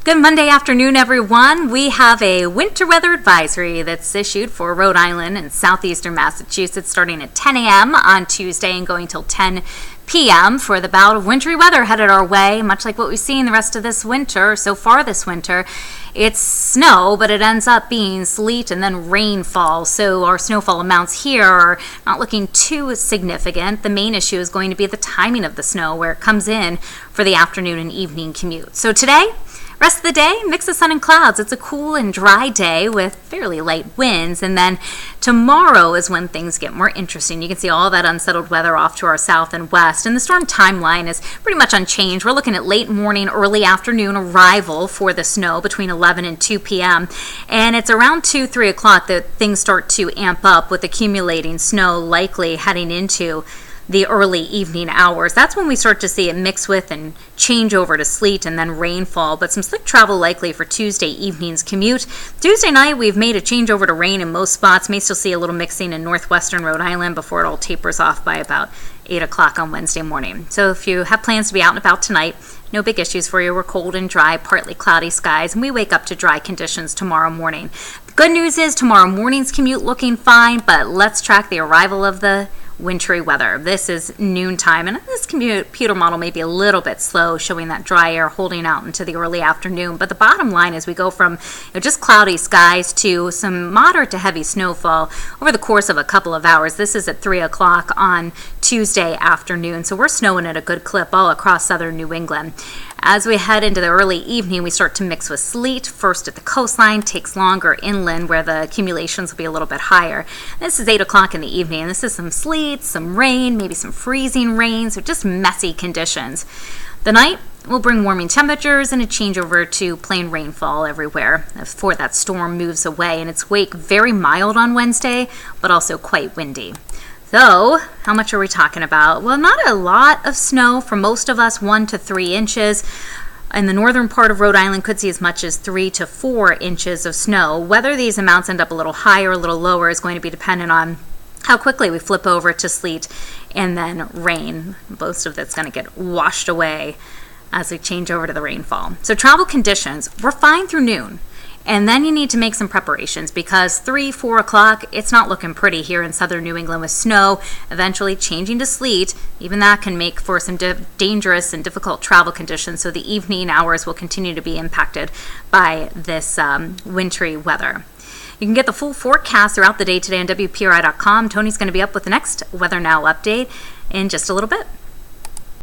Good Monday afternoon, everyone. We have a winter weather advisory that's issued for Rhode Island and Southeastern Massachusetts starting at 10 a.m. on Tuesday and going till 10 p.m. for the bout of wintry weather headed our way, much like what we've seen the rest of this winter. So far this winter, it's snow, but it ends up being sleet and then rainfall. So our snowfall amounts here are not looking too significant. The main issue is going to be the timing of the snow, where it comes in for the afternoon and evening commute. So today, rest of the day, mix of sun and clouds. It's a cool and dry day with fairly light winds. And then tomorrow is when things get more interesting. You can see all that unsettled weather off to our south and west. And the storm timeline is pretty much unchanged. We're looking at late morning, early afternoon arrival for the snow between 11 and 2 p.m. And it's around 2, 3 o'clock that things start to amp up with accumulating snow likely heading into the early evening hours. That's when we start to see it mix with and change over to sleet and then rainfall, but some slick travel likely for Tuesday evening's commute. Tuesday night, we've made a change over to rain in most spots. May still see a little mixing in northwestern Rhode Island before it all tapers off by about 8 o'clock on Wednesday morning. So if you have plans to be out and about tonight, no big issues for you. We're cold and dry, partly cloudy skies, and we wake up to dry conditions tomorrow morning. The good news is tomorrow morning's commute looking fine, but let's track the arrival of the wintry weather. This is noontime, and this computer model may be a little bit slow, showing that dry air holding out into the early afternoon. But the bottom line is we go from just cloudy skies to some moderate to heavy snowfall over the course of a couple of hours. This is at 3 o'clock on Tuesday afternoon, so we're snowing at a good clip all across southern New England. As we head into the early evening, we start to mix with sleet. First at the coastline, takes longer inland where the accumulations will be a little bit higher. This is 8 o'clock in the evening, and this is some sleet, some rain, maybe some freezing rain, so just messy conditions. The night will bring warming temperatures and a changeover to plain rainfall everywhere before that storm moves away, and its wake very mild on Wednesday, but also quite windy. So, how much are we talking about? Well, not a lot of snow for most of us, 1 to 3 inches. In the northern part of Rhode Island, could see as much as 3 to 4 inches of snow. Whether these amounts end up a little higher or a little lower is going to be dependent on how quickly we flip over to sleet and then rain. Most of that's going to get washed away as we change over to the rainfall. So travel conditions, we're fine through noon. And then you need to make some preparations because 3, 4 o'clock, it's not looking pretty here in southern New England with snow, eventually changing to sleet. Even that can make for some dangerous and difficult travel conditions. So the evening hours will continue to be impacted by this wintry weather. You can get the full forecast throughout the day today on WPRI.com. Tony's going to be up with the next Weather Now update in just a little bit.